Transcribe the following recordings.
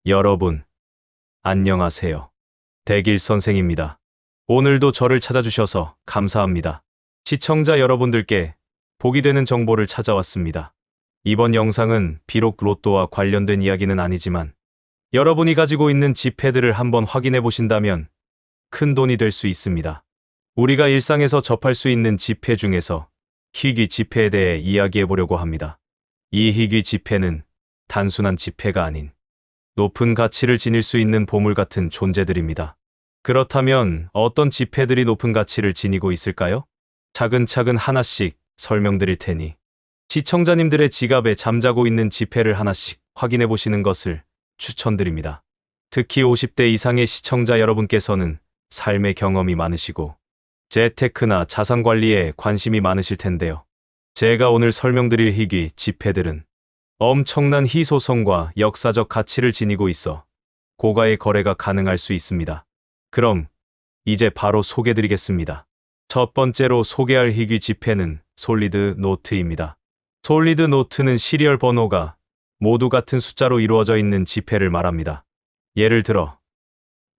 여러분, 안녕하세요. 대길 선생입니다. 오늘도 저를 찾아주셔서 감사합니다. 시청자 여러분들께 복이 되는 정보를 찾아왔습니다. 이번 영상은 비록 로또와 관련된 이야기는 아니지만 여러분이 가지고 있는 지폐들을 한번 확인해 보신다면 큰 돈이 될 수 있습니다. 우리가 일상에서 접할 수 있는 지폐 중에서 희귀 지폐에 대해 이야기해 보려고 합니다. 이 희귀 지폐는 단순한 지폐가 아닌 높은 가치를 지닐 수 있는 보물 같은 존재들입니다. 그렇다면 어떤 지폐들이 높은 가치를 지니고 있을까요? 차근차근 하나씩 설명드릴 테니 시청자님들의 지갑에 잠자고 있는 지폐를 하나씩 확인해 보시는 것을 추천드립니다. 특히 50대 이상의 시청자 여러분께서는 삶의 경험이 많으시고 재테크나 자산 관리에 관심이 많으실 텐데요. 제가 오늘 설명드릴 희귀 지폐들은 엄청난 희소성과 역사적 가치를 지니고 있어 고가의 거래가 가능할 수 있습니다. 그럼 이제 바로 소개드리겠습니다. 첫 번째로 소개할 희귀 지폐는 솔리드 노트입니다. 솔리드 노트는 시리얼 번호가 모두 같은 숫자로 이루어져 있는 지폐를 말합니다. 예를 들어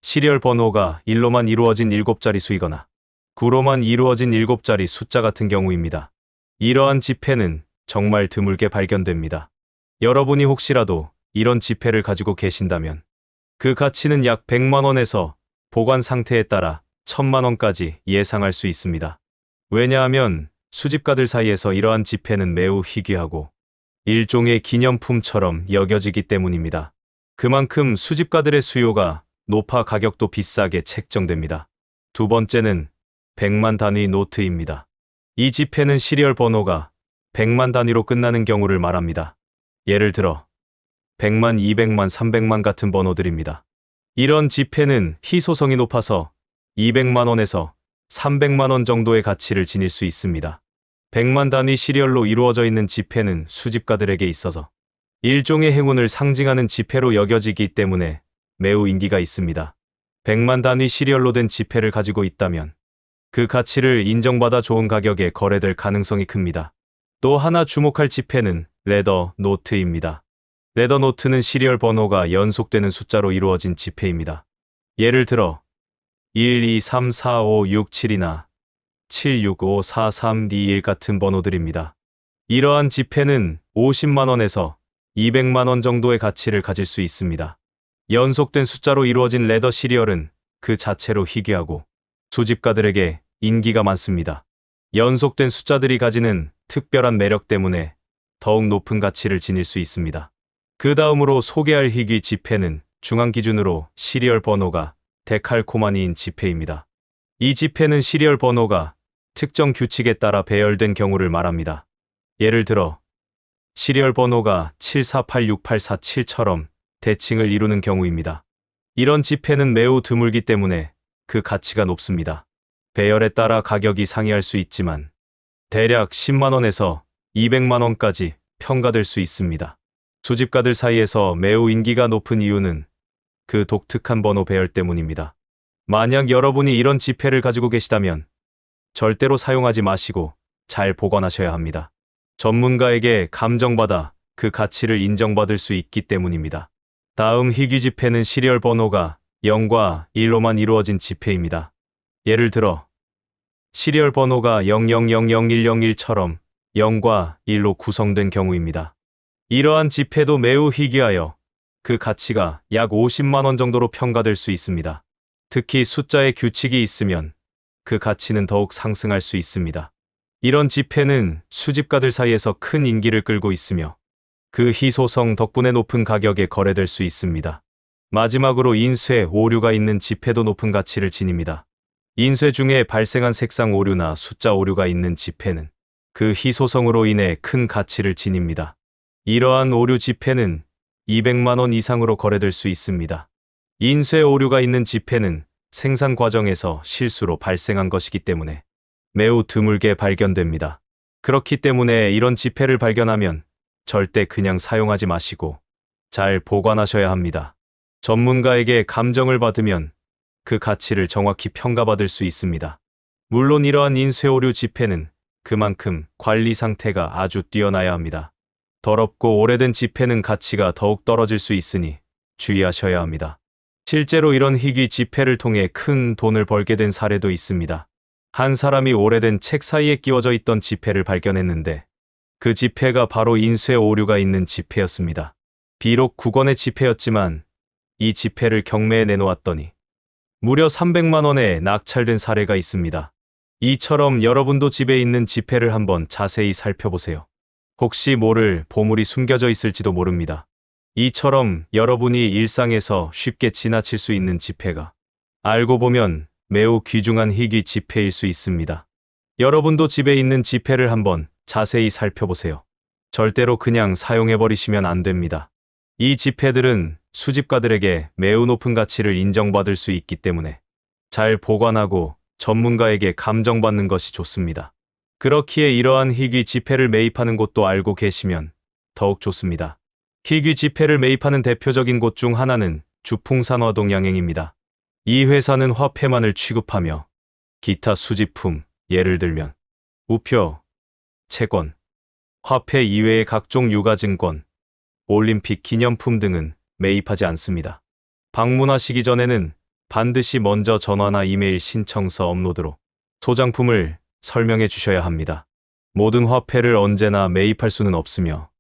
시리얼 번호가 1로만 이루어진 7자리 수이거나 9로만 이루어진 7자리 숫자 같은 경우입니다. 이러한 지폐는 정말 드물게 발견됩니다. 여러분이 혹시라도 이런 지폐를 가지고 계신다면 그 가치는 약 100만 원에서 보관 상태에 따라 1000만 원까지 예상할 수 있습니다. 왜냐하면 수집가들 사이에서 이러한 지폐는 매우 희귀하고 일종의 기념품처럼 여겨지기 때문입니다. 그만큼 수집가들의 수요가 높아 가격도 비싸게 책정됩니다. 두 번째는 100만 단위 노트입니다. 이 지폐는 시리얼 번호가 100만 단위로 끝나는 경우를 말합니다. 예를 들어 100만, 200만, 300만 같은 번호들입니다. 이런 지폐는 희소성이 높아서 200만 원에서 300만 원 정도의 가치를 지닐 수 있습니다. 100만 단위 시리얼로 이루어져 있는 지폐는 수집가들에게 있어서 일종의 행운을 상징하는 지폐로 여겨지기 때문에 매우 인기가 있습니다. 100만 단위 시리얼로 된 지폐를 가지고 있다면 그 가치를 인정받아 좋은 가격에 거래될 가능성이 큽니다. 또 하나 주목할 지폐는 레더 노트입니다. 레더 노트는 시리얼 번호가 연속되는 숫자로 이루어진 지폐입니다. 예를 들어 1, 2, 3, 4, 5, 6, 7이나 7, 6, 5, 4, 3, 2, 1 같은 번호들입니다. 이러한 지폐는 50만 원에서 200만 원 정도의 가치를 가질 수 있습니다. 연속된 숫자로 이루어진 레더 시리얼은 그 자체로 희귀하고 수집가들에게 인기가 많습니다. 연속된 숫자들이 가지는 특별한 매력 때문에 더욱 높은 가치를 지닐 수 있습니다. 그 다음으로 소개할 희귀 지폐는 중앙 기준으로 시리얼 번호가 데칼코마니인 지폐입니다. 이 지폐는 시리얼 번호가 특정 규칙에 따라 배열된 경우를 말합니다. 예를 들어 시리얼 번호가 7486847처럼 대칭을 이루는 경우입니다. 이런 지폐는 매우 드물기 때문에 그 가치가 높습니다. 배열에 따라 가격이 상이할 수 있지만 대략 10만 원에서 200만 원까지 평가될 수 있습니다. 수집가들 사이에서 매우 인기가 높은 이유는 그 독특한 번호 배열 때문입니다. 만약 여러분이 이런 지폐를 가지고 계시다면 절대로 사용하지 마시고 잘 보관하셔야 합니다. 전문가에게 감정받아 그 가치를 인정받을 수 있기 때문입니다. 다음 희귀 지폐는 시리얼 번호가 0과 1로만 이루어진 지폐입니다. 예를 들어 시리얼 번호가 0000101처럼 0과 1로 구성된 경우입니다. 이러한 지폐도 매우 희귀하여 그 가치가 약 50만 원 정도로 평가될 수 있습니다. 특히 숫자에 규칙이 있으면 그 가치는 더욱 상승할 수 있습니다. 이런 지폐는 수집가들 사이에서 큰 인기를 끌고 있으며 그 희소성 덕분에 높은 가격에 거래될 수 있습니다. 마지막으로 인쇄 오류가 있는 지폐도 높은 가치를 지닙니다. 인쇄 중에 발생한 색상 오류나 숫자 오류가 있는 지폐는 그 희소성으로 인해 큰 가치를 지닙니다. 이러한 오류 지폐는 200만 원 이상으로 거래될 수 있습니다. 인쇄 오류가 있는 지폐는 생산 과정에서 실수로 발생한 것이기 때문에 매우 드물게 발견됩니다. 그렇기 때문에 이런 지폐를 발견하면 절대 그냥 사용하지 마시고 잘 보관하셔야 합니다. 전문가에게 감정을 받으면 그 가치를 정확히 평가받을 수 있습니다. 물론 이러한 인쇄 오류 지폐는 그만큼 관리 상태가 아주 뛰어나야 합니다. 더럽고 오래된 지폐는 가치가 더욱 떨어질 수 있으니 주의하셔야 합니다. 실제로 이런 희귀 지폐를 통해 큰 돈을 벌게 된 사례도 있습니다. 한 사람이 오래된 책 사이에 끼워져 있던 지폐를 발견했는데 그 지폐가 바로 인쇄 오류가 있는 지폐였습니다. 비록 9권의 지폐였지만 이 지폐를 경매에 내놓았더니 무려 300만 원에 낙찰된 사례가 있습니다. 이처럼 여러분도 집에 있는 지폐를 한번 자세히 살펴보세요. 혹시 모를 보물이 숨겨져 있을지도 모릅니다. 이처럼 여러분이 일상에서 쉽게 지나칠 수 있는 지폐가 알고 보면 매우 귀중한 희귀 지폐일 수 있습니다. 여러분도 집에 있는 지폐를 한번 자세히 살펴보세요. 절대로 그냥 사용해버리시면 안 됩니다. 이 지폐들은 수집가들에게 매우 높은 가치를 인정받을 수 있기 때문에 잘 보관하고 전문가에게 감정받는 것이 좋습니다. 그렇기에 이러한 희귀 지폐를 매입하는 곳도 알고 계시면 더욱 좋습니다. 희귀 지폐를 매입하는 대표적인 곳 중 하나는 주풍산화동 양행입니다. 이 회사는 화폐만을 취급하며 기타 수집품, 예를 들면 우표, 채권, 화폐 이외의 각종 유가증권, 올림픽 기념품 등은 매입하지 않습니다. 방문하시기 전에는 반드시 먼저 전화나 이메일 신청서 업로드로 소장품을 설명해 주셔야 합니다. 모든 화폐를 언제나 매입할 수는 없으며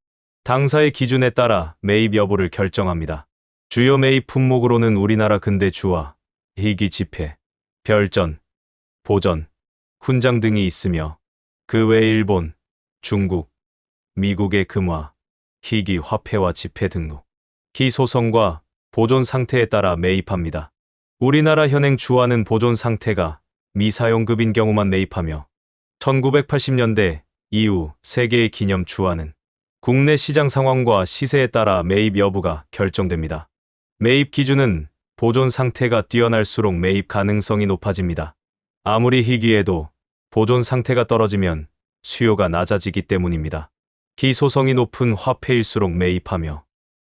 당사의 기준에 따라 매입 여부를 결정합니다. 주요 매입 품목으로는 우리나라 근대주와 희귀 지폐, 별전, 보전, 훈장 등이 있으며 그 외 일본, 중국, 미국의 금화, 희귀 화폐와 지폐 등록, 희소성과 보존 상태에 따라 매입합니다. 우리나라 현행 주화는 보존 상태가 미사용급인 경우만 매입하며 1980년대 이후 세계의 기념 주화는 국내 시장 상황과 시세에 따라 매입 여부가 결정됩니다. 매입 기준은 보존 상태가 뛰어날수록 매입 가능성이 높아집니다. 아무리 희귀해도 보존 상태가 떨어지면 수요가 낮아지기 때문입니다. 희소성이 높은 화폐일수록 매입하며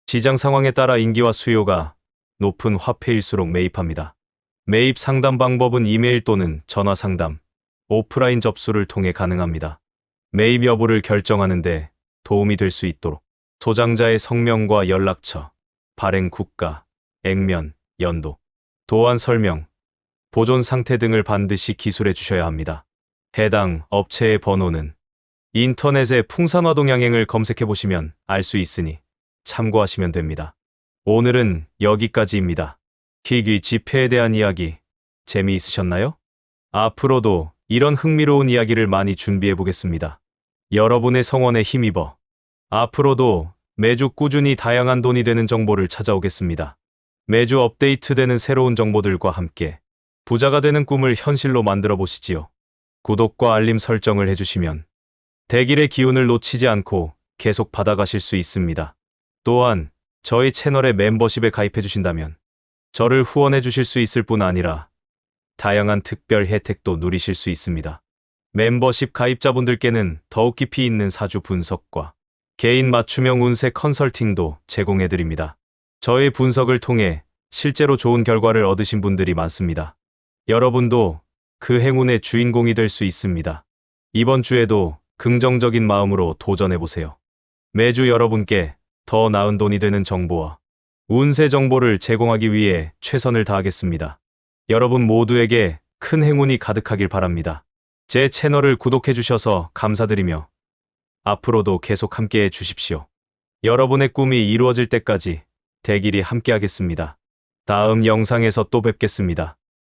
시장 상황에 따라 인기와 수요가 높은 화폐일수록 매입합니다. 매입 상담 방법은 이메일 또는 전화 상담, 오프라인 접수를 통해 가능합니다. 매입 여부를 결정하는 데 도움이 될 수 있도록 소장자의 성명과 연락처, 발행 국가, 액면, 연도, 도안 설명, 보존 상태 등을 반드시 기술해 주셔야 합니다. 해당 업체의 번호는 인터넷에 풍산화동 양행을 검색해 보시면 알 수 있으니 참고하시면 됩니다. 오늘은 여기까지입니다. 희귀 지폐에 대한 이야기 재미있으셨나요? 앞으로도 이런 흥미로운 이야기를 많이 준비해 보겠습니다. 여러분의 성원에 힘입어 앞으로도 매주 꾸준히 다양한 돈이 되는 정보를 찾아오겠습니다. 매주 업데이트되는 새로운 정보들과 함께 부자가 되는 꿈을 현실로 만들어 보시지요. 구독과 알림 설정을 해주시면 대길의 기운을 놓치지 않고 계속 받아가실 수 있습니다. 또한 저희 채널에 멤버십에 가입해 주신다면 저를 후원해 주실 수 있을 뿐 아니라 다양한 특별 혜택도 누리실 수 있습니다. 멤버십 가입자분들께는 더욱 깊이 있는 사주 분석과 개인 맞춤형 운세 컨설팅도 제공해 드립니다. 저의 분석을 통해 실제로 좋은 결과를 얻으신 분들이 많습니다. 여러분도 그 행운의 주인공이 될 수 있습니다. 이번 주에도 긍정적인 마음으로 도전해보세요. 매주 여러분께 더 나은 돈이 되는 정보와 운세 정보를 제공하기 위해 최선을 다하겠습니다. 여러분 모두에게 큰 행운이 가득하길 바랍니다. 제 채널을 구독해 주셔서 감사드리며 앞으로도 계속 함께해 주십시오. 여러분의 꿈이 이루어질 때까지 대길이 함께하겠습니다. 다음 영상에서 또 뵙겠습니다.